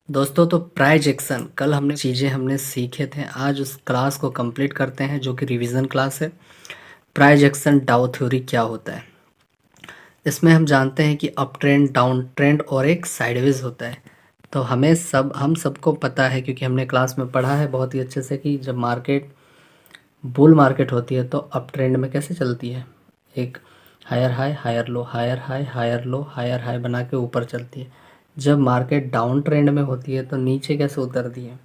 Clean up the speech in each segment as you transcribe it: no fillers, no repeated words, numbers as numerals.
दोस्तों तो price action कल हमने चीज़ें हमने सीखे थे। आज उस क्लास को कंप्लीट करते हैं जो कि रिवीजन क्लास है। प्राइज एक्शन डाउ थ्योरी क्या होता है। इसमें हम जानते हैं कि अप ट्रेंड, डाउन ट्रेंड और एक साइडवेज होता है। तो हम सबको पता है क्योंकि हमने क्लास में पढ़ा है बहुत ही अच्छे से कि जब मार्केट बुल मार्केट होती है तो अप ट्रेंड में कैसे चलती है, एक higher high higher low, higher high higher low, higher high बना के ऊपर चलती है। जब मार्केट डाउन ट्रेंड में होती है तो नीचे कैसे उतरती है,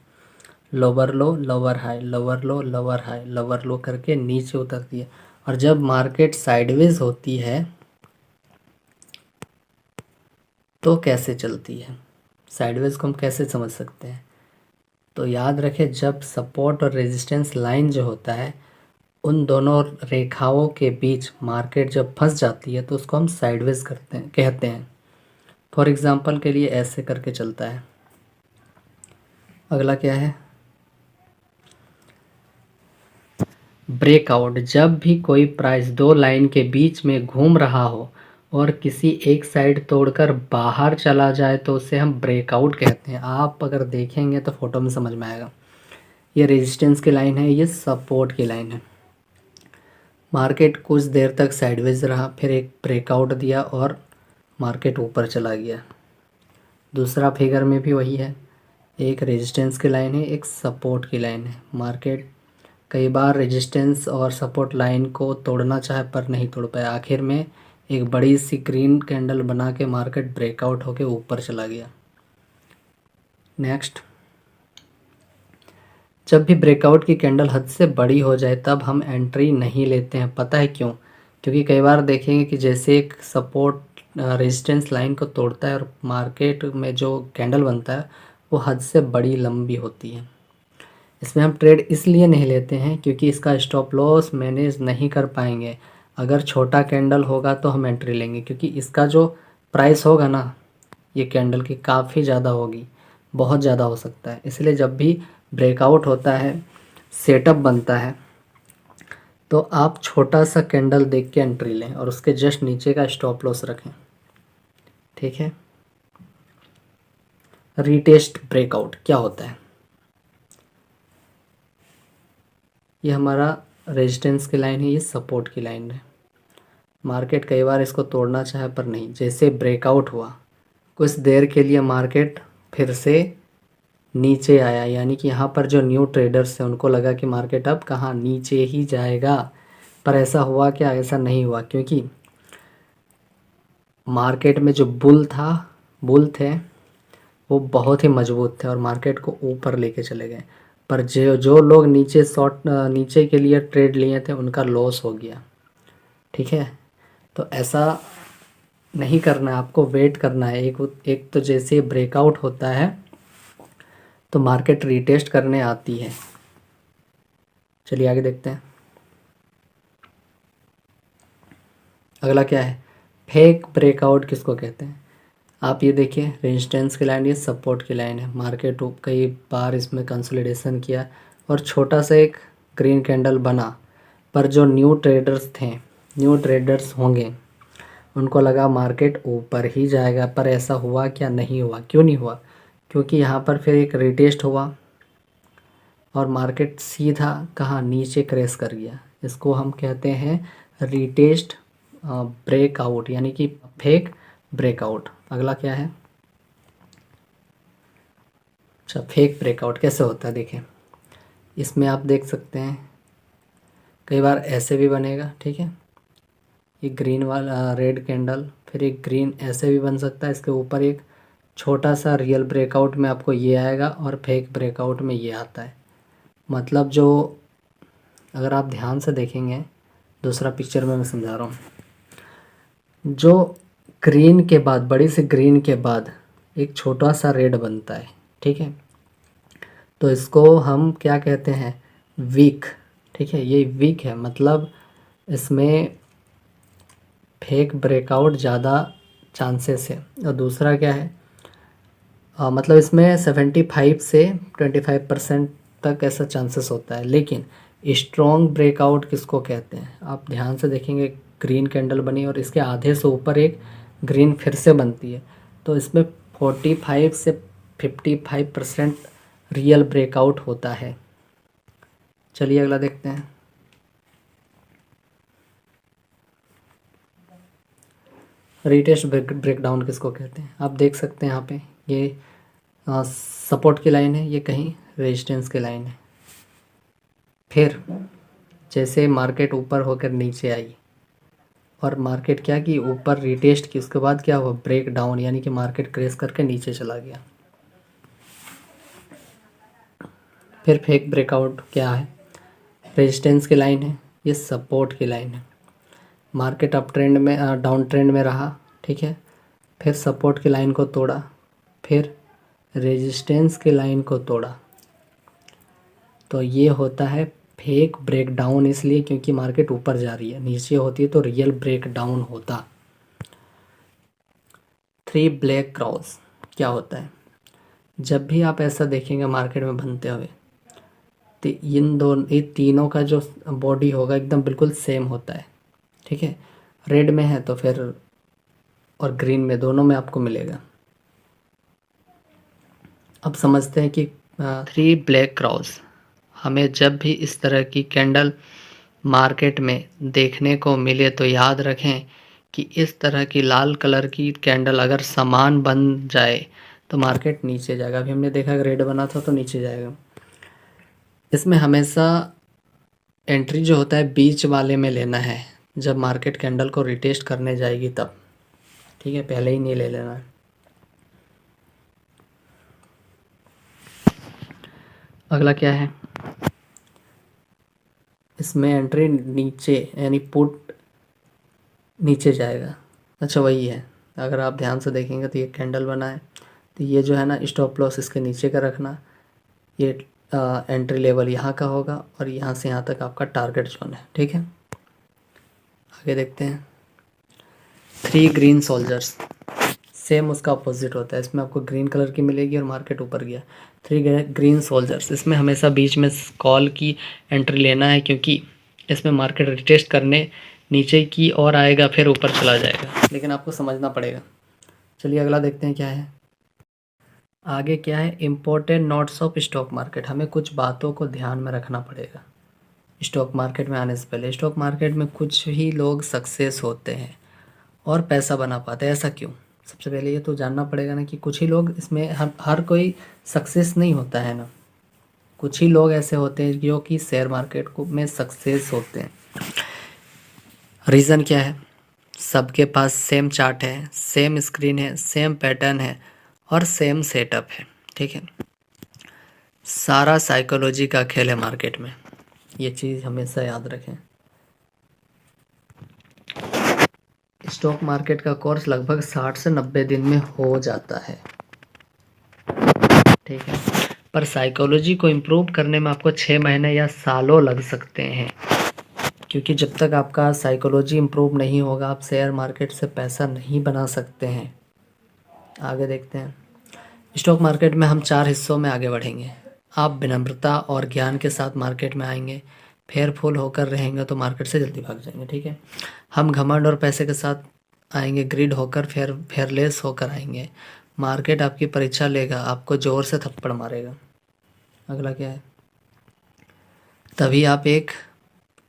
लोअर लो लोअर हाई, लोअर लो लोअर हाई, लोअर लो करके नीचे उतरती है। और जब मार्केट साइडवेज होती है तो कैसे चलती है, साइडवेज को हम कैसे समझ सकते हैं। तो याद रखें, जब सपोर्ट और रेजिस्टेंस लाइन जो होता है उन दोनों रेखाओं के बीच मार्केट जब फंस जाती है तो उसको हम साइडवेज कहते हैं। फॉर एग्जांपल के लिए ऐसे करके चलता है। अगला क्या है, ब्रेकआउट। जब भी कोई प्राइस दो लाइन के बीच में घूम रहा हो और किसी एक साइड तोड़कर बाहर चला जाए तो उसे हम ब्रेकआउट कहते हैं। आप अगर देखेंगे तो फोटो में समझ में आएगा। ये रेजिस्टेंस की लाइन है, ये सपोर्ट की लाइन है। मार्केट कुछ देर तक साइडवेज रहा, फिर एक ब्रेकआउट दिया और मार्केट ऊपर चला गया। दूसरा फिगर में भी वही है, एक रेजिस्टेंस की लाइन है, एक सपोर्ट की लाइन है। मार्केट कई बार रेजिस्टेंस और सपोर्ट लाइन को तोड़ना चाहे पर नहीं तोड़ पाया। आखिर में एक बड़ी सी ग्रीन कैंडल बना के मार्केट ब्रेकआउट होके ऊपर चला गया। नेक्स्ट, जब भी ब्रेकआउट की कैंडल हद से बड़ी हो जाए तब हम एंट्री नहीं लेते हैं। पता है क्यों? क्योंकि कई बार देखेंगे कि जैसे एक सपोर्ट रेजिस्टेंस लाइन को तोड़ता है और मार्केट में जो कैंडल बनता है वो हद से बड़ी लंबी होती है। इसमें हम ट्रेड इसलिए नहीं लेते हैं क्योंकि इसका स्टॉप लॉस मैनेज नहीं कर पाएंगे। अगर छोटा कैंडल होगा तो हम एंट्री लेंगे क्योंकि इसका जो प्राइस होगा ना, ये कैंडल की काफ़ी ज़्यादा होगी, बहुत ज़्यादा हो सकता है। इसलिए जब भी ब्रेकआउट होता है, सेटअप बनता है, तो आप छोटा सा कैंडल देख के एंट्री लें और उसके जस्ट नीचे का स्टॉप लॉस रखें। ठीक है। रीटेस्ट ब्रेकआउट क्या होता है? ये हमारा रेजिस्टेंस की लाइन है, ये सपोर्ट की लाइन है। मार्केट कई बार इसको तोड़ना चाहे पर नहीं। जैसे ब्रेकआउट हुआ, कुछ देर के लिए मार्केट फिर से नीचे आया, यानी कि यहाँ पर जो न्यू ट्रेडर्स हैं उनको लगा कि मार्केट अब कहाँ नीचे ही जाएगा। पर ऐसा हुआ क्या? ऐसा नहीं हुआ, क्योंकि मार्केट में जो बुल थे वो बहुत ही मजबूत थे और मार्केट को ऊपर लेके चले गए। पर जो जो लोग नीचे के लिए ट्रेड लिए थे उनका लॉस हो गया। ठीक है। तो ऐसा नहीं करना है, आपको वेट करना है। एक तो जैसे ब्रेकआउट होता है तो मार्केट रीटेस्ट करने आती है। चलिए आगे देखते हैं। अगला क्या है, फेक ब्रेकआउट किसको कहते हैं? आप ये देखिए, रेजिस्टेंस की लाइन, ये सपोर्ट की लाइन है। मार्केट कई बार इसमें कंसोलिडेशन किया और छोटा सा एक ग्रीन कैंडल बना, पर जो न्यू ट्रेडर्स होंगे उनको लगा मार्केट ऊपर ही जाएगा। पर ऐसा हुआ क्या? नहीं हुआ। क्यों नहीं हुआ? क्योंकि यहाँ पर फिर एक रिटेस्ट हुआ और मार्केट सीधा कहाँ, नीचे क्रैश कर गया। इसको हम कहते हैं रिटेस्ट ब्रेकआउट, यानी कि फेक ब्रेकआउट। अगला क्या है? अच्छा, फेक ब्रेकआउट कैसे होता है देखें। इसमें आप देख सकते हैं कई बार ऐसे भी बनेगा। ठीक है, ये ग्रीन वाला रेड कैंडल, फिर एक ग्रीन ऐसे भी बन सकता है। इसके ऊपर एक छोटा सा रियल ब्रेकआउट में आपको ये आएगा और फेक ब्रेकआउट में ये आता है। मतलब जो, अगर आप ध्यान से देखेंगे, दूसरा पिक्चर में मैं समझा रहा हूँ, जो ग्रीन के बाद, बड़ी सी ग्रीन के बाद एक छोटा सा रेड बनता है। ठीक है, तो इसको हम क्या कहते हैं? वीक। ठीक है, ये वीक है, मतलब इसमें फेक ब्रेकआउट ज़्यादा चांसेस है। और दूसरा क्या है, मतलब इसमें 75 से 25% तक ऐसा चांसेस होता है। लेकिन स्ट्रॉन्ग ब्रेकआउट किसको कहते हैं? आप ध्यान से देखेंगे, ग्रीन कैंडल बनी और इसके आधे से ऊपर एक ग्रीन फिर से बनती है, तो इसमें 45 से 55% रियल ब्रेकआउट होता है। चलिए अगला देखते हैं। रिटेस्ट ब्रेकडाउन किसको कहते हैं? आप देख सकते हैं यहाँ पे ये सपोर्ट की लाइन है, ये कहीं रेजिस्टेंस की लाइन है। फिर जैसे मार्केट ऊपर होकर नीचे आई और मार्केट क्या की ऊपर रिटेस्ट की, उसके बाद क्या हुआ ब्रेक डाउन, यानी कि मार्केट क्रेश करके नीचे चला गया। फिर फेक ब्रेकआउट क्या है? रेजिस्टेंस की लाइन है, ये सपोर्ट की लाइन है। मार्केट अप ट्रेंड में डाउन ट्रेंड में रहा, ठीक है, फिर सपोर्ट की लाइन को तोड़ा, फिर रेजिस्टेंस की लाइन को तोड़ा, तो ये होता है फेक ब्रेकडाउन। इसलिए क्योंकि मार्केट ऊपर जा रही है, नीचे होती है तो रियल ब्रेकडाउन होता। 3 ब्लैक क्रॉस क्या होता है? जब भी आप ऐसा देखेंगे मार्केट में बनते हुए तो ये तीनों का जो बॉडी होगा एकदम बिल्कुल सेम होता है, ठीक है। रेड में है तो फिर और ग्रीन में, दोनों में आपको मिलेगा। अब समझते हैं कि 3 ब्लैक क्रॉस हमें जब भी इस तरह की कैंडल मार्केट में देखने को मिले तो याद रखें कि इस तरह की लाल कलर की कैंडल अगर समान बन जाए तो मार्केट नीचे जाएगा। अभी हमने देखा कि रेड बना था तो नीचे जाएगा। इसमें हमेशा एंट्री जो होता है बीच वाले में लेना है, जब मार्केट कैंडल को रिटेस्ट करने जाएगी तब, ठीक है, पहले ही नहीं ले लेना है। अगला क्या है? इसमें एंट्री नीचे, यानी पुट नीचे जाएगा। अच्छा वही है, अगर आप ध्यान से देखेंगे तो ये कैंडल बना है तो ये जो है ना स्टॉप लॉस इसके नीचे का रखना। ये एंट्री लेवल यहाँ का होगा और यहाँ से यहाँ तक आपका टारगेट जोन है, ठीक है। आगे देखते हैं। 3 ग्रीन सोल्जर्स, सेम उसका अपोजिट होता है। इसमें आपको ग्रीन कलर की मिलेगी और मार्केट ऊपर गया। 3 ग्रीन सोल्जर्स, इसमें हमेशा बीच में कॉल की एंट्री लेना है क्योंकि इसमें मार्केट रिटेस्ट करने नीचे की ओर आएगा फिर ऊपर चला जाएगा, लेकिन आपको समझना पड़ेगा। चलिए अगला देखते हैं क्या है। आगे क्या है? Important notes of stock market. हमें कुछ बातों को ध्यान में रखना पड़ेगा स्टॉक मार्केट में आने से पहले। स्टॉक मार्केट में कुछ ही लोग सक्सेस होते हैं और पैसा बना पाते हैं, ऐसा क्यों? सबसे पहले ये तो जानना पड़ेगा ना कि कुछ ही लोग इसमें, हर कोई सक्सेस नहीं होता है ना। कुछ ही लोग ऐसे होते हैं जो कि शेयर मार्केट को में सक्सेस होते हैं। रीज़न क्या है? सबके पास सेम चार्ट है, सेम स्क्रीन है, सेम पैटर्न है और सेम सेटअप है, ठीक है। सारा साइकोलॉजी का खेल है मार्केट में, ये चीज़ हमेशा याद रखें। स्टॉक मार्केट का कोर्स लगभग 60 से 90 दिन में हो जाता है, ठीक है, पर साइकोलॉजी को इम्प्रूव करने में आपको 6 महीने या सालों लग सकते हैं, क्योंकि जब तक आपका साइकोलॉजी इम्प्रूव नहीं होगा आप शेयर मार्केट से पैसा नहीं बना सकते हैं। आगे देखते हैं। स्टॉक मार्केट में हम 4 हिस्सों में आगे बढ़ेंगे। आप विनम्रता और ज्ञान के साथ मार्केट में आएंगे, फेयरफुल होकर रहेंगे तो मार्केट से जल्दी भाग जाएंगे, ठीक है। हम घमंड और पैसे के साथ आएंगे, ग्रीड होकर फेयरलेस होकर आएंगे। मार्केट आपकी परीक्षा लेगा, आपको ज़ोर से थप्पड़ मारेगा। अगला क्या है? तभी आप एक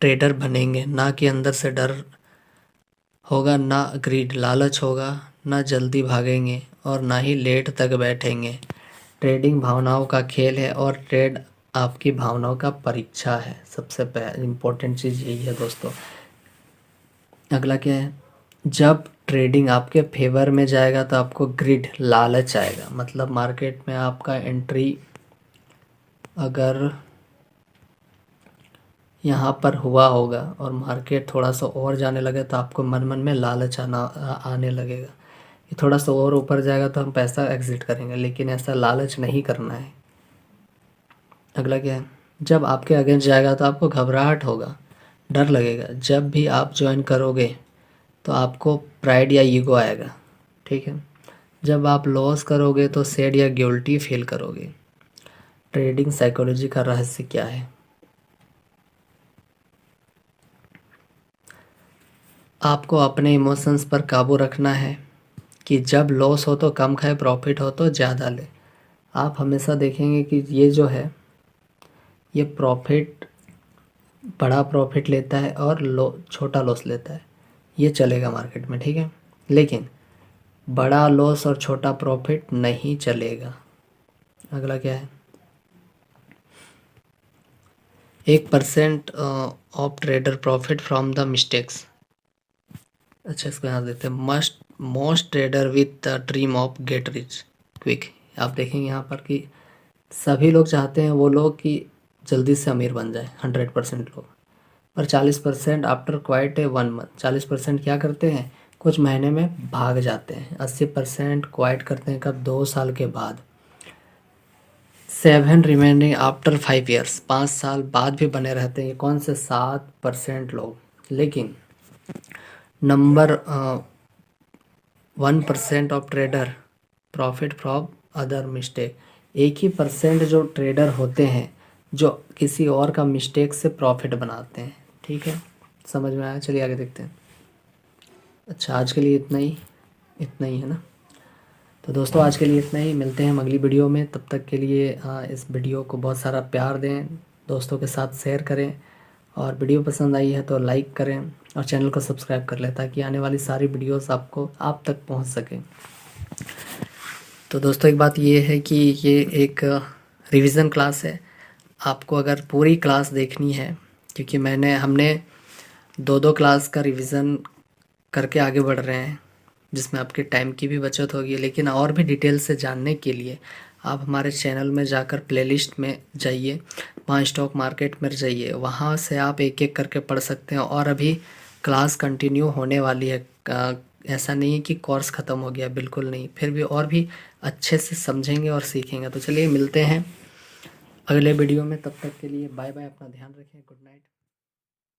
ट्रेडर बनेंगे, ना कि अंदर से डर होगा, ना ग्रीड लालच होगा, ना जल्दी भागेंगे और ना ही लेट तक बैठेंगे। ट्रेडिंग भावनाओं का खेल है और ट्रेड आपकी भावनाओं का परीक्षा है। सबसे इम्पोर्टेंट चीज़ यही है दोस्तों। अगला क्या है? जब ट्रेडिंग आपके फेवर में जाएगा तो आपको ग्रिड लालच आएगा। मतलब मार्केट में आपका एंट्री अगर यहाँ पर हुआ होगा और मार्केट थोड़ा सा और जाने लगे तो आपको मन मन में लालच आने लगेगा कि थोड़ा सा और ऊपर जाएगा तो हम पैसा एग्जिट करेंगे, लेकिन ऐसा लालच नहीं करना है। अगला क्या है? जब आपके अगेंस्ट जाएगा तो आपको घबराहट होगा, डर लगेगा। जब भी आप ज्वाइन करोगे तो आपको प्राइड या ईगो आएगा, ठीक है। जब आप लॉस करोगे तो सैड या गिल्टी फील करोगे। ट्रेडिंग साइकोलॉजी का रहस्य क्या है? आपको अपने इमोशंस पर काबू रखना है कि जब लॉस हो तो कम खाए, प्रॉफिट हो तो ज़्यादा ले। आप हमेशा देखेंगे कि ये जो है ये प्रॉफिट, बड़ा प्रॉफिट लेता है और छोटा लॉस लेता है, ये चलेगा मार्केट में, ठीक है। लेकिन बड़ा लॉस और छोटा प्रॉफिट नहीं चलेगा। अगला क्या है, 1% of trader profit from the mistakes. अच्छा, इसको यहाँ देते हैं, most trader with the dream of get rich quick. आप देखेंगे यहाँ पर कि सभी लोग चाहते हैं वो लोग कि जल्दी से अमीर बन जाए, 100% लोग, पर 40% आफ्टर क्वाइट ए 1 मंथ, 40% क्या करते हैं, कुछ महीने में भाग जाते हैं। 80% क्वाइट करते हैं कब, 2 साल के बाद। 7 रिमेनिंग आफ्टर 5 ईयर्स, 5 साल बाद भी बने रहते हैं। ये कौन से, 7% लोग। लेकिन number 1% of trader profit from other mistake. 1% जो ट्रेडर होते हैं जो किसी और का मिस्टेक से प्रॉफिट बनाते हैं, ठीक है, समझ में आया। चलिए आगे देखते हैं। अच्छा, आज के लिए इतना ही है ना। तो दोस्तों आज के लिए इतना ही, मिलते हैं हम अगली वीडियो में। तब तक के लिए इस वीडियो को बहुत सारा प्यार दें, दोस्तों के साथ शेयर करें, और वीडियो पसंद आई है तो लाइक करें और चैनल को सब्सक्राइब कर लें ताकि आने वाली सारी वीडियोस आपको आप तक पहुंच सकें। तो दोस्तों एक बात ये है कि ये एक रिवीजन क्लास है। आपको अगर पूरी क्लास देखनी है, क्योंकि हमने 2 क्लास का रिवीजन करके आगे बढ़ रहे हैं, जिसमें आपके टाइम की भी बचत होगी। लेकिन और भी डिटेल से जानने के लिए आप हमारे चैनल में जाकर प्लेलिस्ट में जाइए, वहाँ स्टॉक मार्केट में जाइए, वहाँ से आप एक एक करके पढ़ सकते हैं। और अभी क्लास कंटिन्यू होने वाली है, ऐसा नहीं है कि कोर्स ख़त्म हो गया, बिल्कुल नहीं। फिर भी और भी अच्छे से समझेंगे और सीखेंगे। तो चलिए मिलते हैं अगले वीडियो में, तब तक के लिए बाय बाय, अपना ध्यान रखें, गुड नाइट।